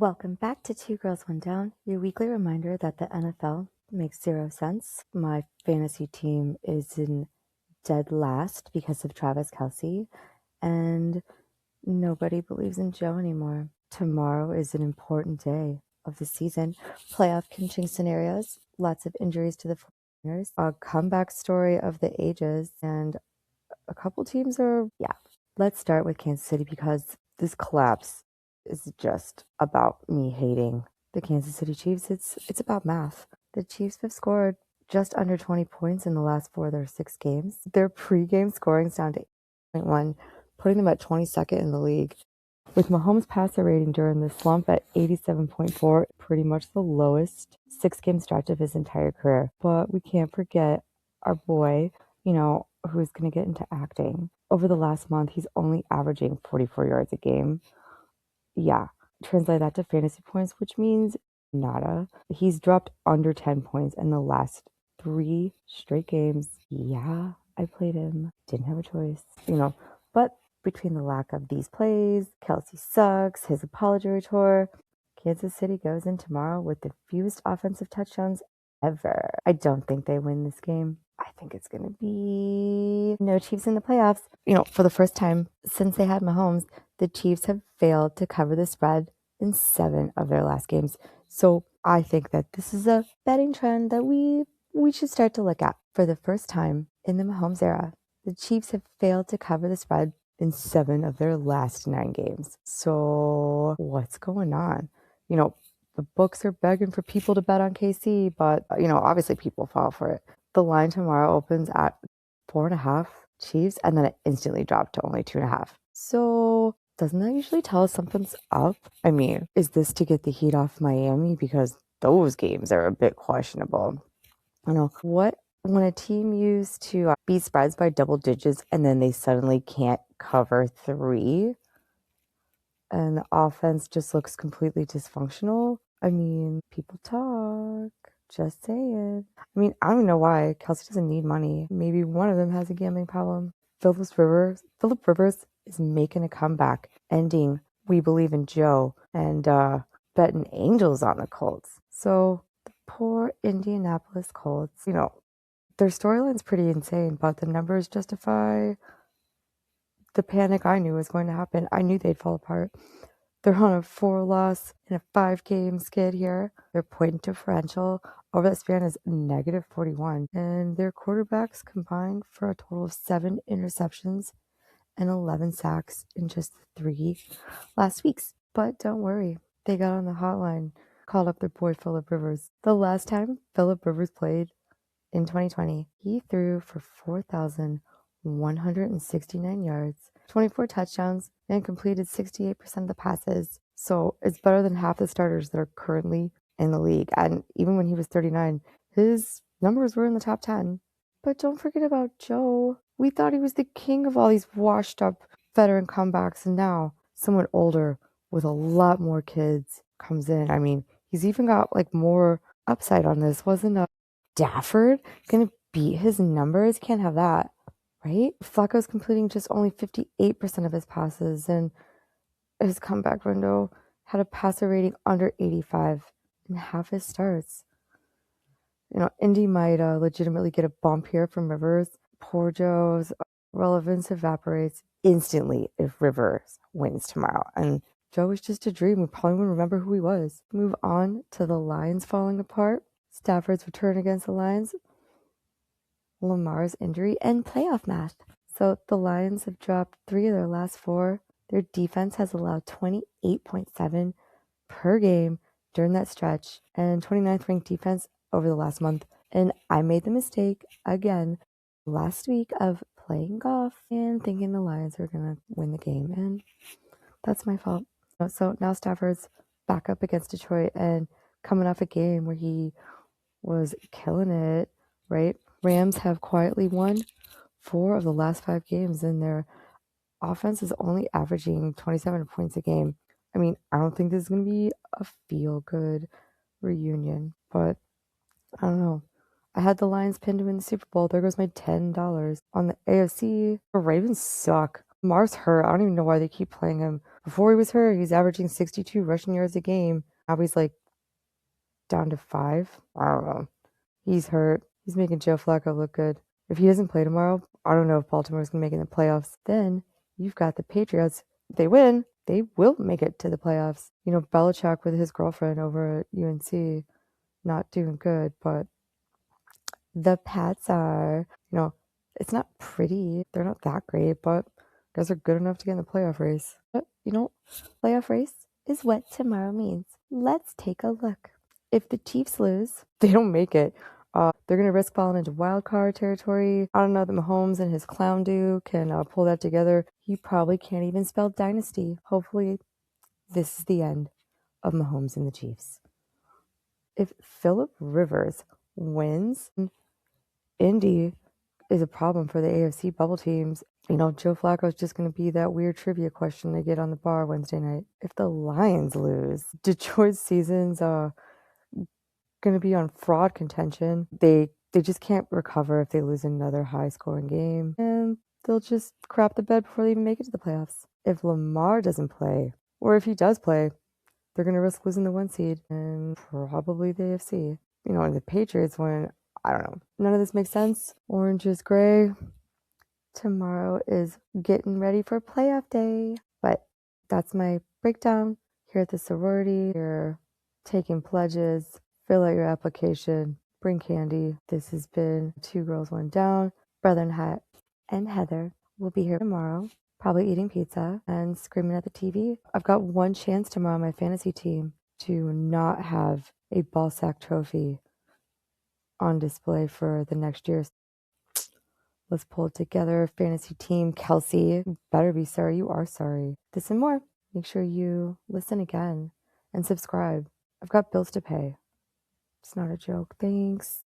Welcome back to Two Girls, One Down, your weekly reminder that the NFL makes zero sense. My fantasy team is in dead last because of Travis Kelce, and nobody believes in Joe anymore. Tomorrow is an important day of the season. Playoff clinching scenarios, lots of injuries to the 49ers, a comeback story of the ages, and a couple teams are, Let's start with Kansas City because this collapse is just about me hating the Kansas City Chiefs. It's about math. The Chiefs have scored just under 20 points in the last 4 of their 6 games. Their pre-game scoring's down to 8.1, putting them at 22nd in the league. With Mahomes' passer rating during the slump at 87.4, pretty much the lowest 6-game stretch of his entire career. But we can't forget our boy, who is going to get into acting. Over the last month, he's only averaging 44 yards a game. Yeah, translate that to fantasy points, which means nada. He's dropped under 10 points in the last 3 straight games. Yeah, I played him. Didn't have a choice, But between the lack of these plays, Kelce sucks, his apology tour, Kansas City goes in tomorrow with the fewest offensive touchdowns ever. I don't think they win this game. I think it's going to be no Chiefs in the playoffs. For the first time since they had Mahomes, the Chiefs have failed to cover the spread in 7 of their last games. So I think that this is a betting trend that we should start to look at. For the first time in the Mahomes era, the Chiefs have failed to cover the spread in 7 of their last 9 games. So what's going on? The books are begging for people to bet on KC, but, obviously people fall for it. The line tomorrow opens at 4.5 Chiefs, and then it instantly dropped to only 2.5. So doesn't that usually tell us something's up? I mean, is this to get the heat off Miami? Because those games are a bit questionable. When a team used to beat spreads by double digits and then they suddenly can't cover 3 and the offense just looks completely dysfunctional. I mean, people talk. Just saying. I mean, I don't know why. Kelce doesn't need money. Maybe one of them has a gambling problem. Phillip Rivers is making a comeback, ending We Believe in Joe, and betting Angels on the Colts. So the poor Indianapolis Colts, their storyline's pretty insane, but the numbers justify the panic I knew was going to happen. I knew they'd fall apart. They're on a 4-loss in a 5-game skid here. Their point differential over that span is -41. And their quarterbacks combined for a total of 7 interceptions and 11 sacks in just 3 last weeks. But don't worry, they got on the hotline, called up their boy Phillip Rivers. The last time Phillip Rivers played in 2020, he threw for 4,169 yards, 24 touchdowns, and completed 68% of the passes. So it's better than half the starters that are currently in the league. And even when he was 39, his numbers were in the top 10. But don't forget about Joe. We thought he was the king of all these washed up veteran comebacks, and now someone older with a lot more kids comes in. I mean, he's even got more upside on this. Wasn't Stafford gonna beat his numbers? Can't have that, right? Flacco's completing just only 58% of his passes, and his comeback window had a passer rating under 85 in half his starts. Indy might legitimately get a bump here from Rivers. Poor Joe's relevance evaporates instantly if Rivers wins tomorrow. And Joe was just a dream. We probably wouldn't remember who he was. Move on to the Lions falling apart. Stafford's return against the Lions. Lamar's injury and playoff math. So the Lions have dropped 3 of their last 4. Their defense has allowed 28.7 per game during that stretch, and 29th ranked defense over the last month. And I made the mistake again last week of playing golf and thinking the Lions were going to win the game, and that's my fault. So now Stafford's back up against Detroit and coming off a game where he was killing it, right? Rams have quietly won 4 of the last 5 games, and their offense is only averaging 27 points a game. I mean, I don't think this is going to be a feel-good reunion, but I don't know. I had the Lions pinned to win the Super Bowl. There goes my $10. On the AFC, the Ravens suck. Lamar's hurt. I don't even know why they keep playing him. Before he was hurt, he's averaging 62 rushing yards a game. Now he's like down to 5. I don't know. He's hurt. He's making Joe Flacco look good. If he doesn't play tomorrow, I don't know if Baltimore's going to make it in the playoffs. Then you've got the Patriots. If they win, they will make it to the playoffs. You know, Belichick with his girlfriend over at UNC, not doing good, but the Pats are, it's not pretty. They're not that great, but guys are good enough to get in the playoff race. But, playoff race is what tomorrow means. Let's take a look. If the Chiefs lose, they don't make it. They're going to risk falling into wild card territory. I don't know that Mahomes and his clown do can pull that together. He probably can't even spell dynasty. Hopefully, this is the end of Mahomes and the Chiefs. If Phillip Rivers wins, Indy is a problem for the AFC bubble teams. Joe Flacco's just going to be that weird trivia question they get on the bar Wednesday night. If the Lions lose, Detroit's season's going to be on fraud contention. They just can't recover if they lose another high-scoring game, and they'll just crap the bed before they even make it to the playoffs. If Lamar doesn't play, or if he does play, they're going to risk losing the 1 seed and probably the AFC. And the Patriots win. I don't know. None of this makes sense. Orange is gray. Tomorrow is getting ready for playoff day. But that's my breakdown here at the sorority. You're taking pledges. Fill out your application. Bring candy. This has been 2 Girls, 1 Down. Brother and Heather will be here tomorrow, probably eating pizza and screaming at the TV. I've got one chance tomorrow on my fantasy team to not have a ball sack trophy on display for the next year. Let's pull it together. Fantasy team, Kelsey. You better be sorry. You are sorry. This and more. Make sure you listen again and subscribe. I've got bills to pay. It's not a joke. Thanks.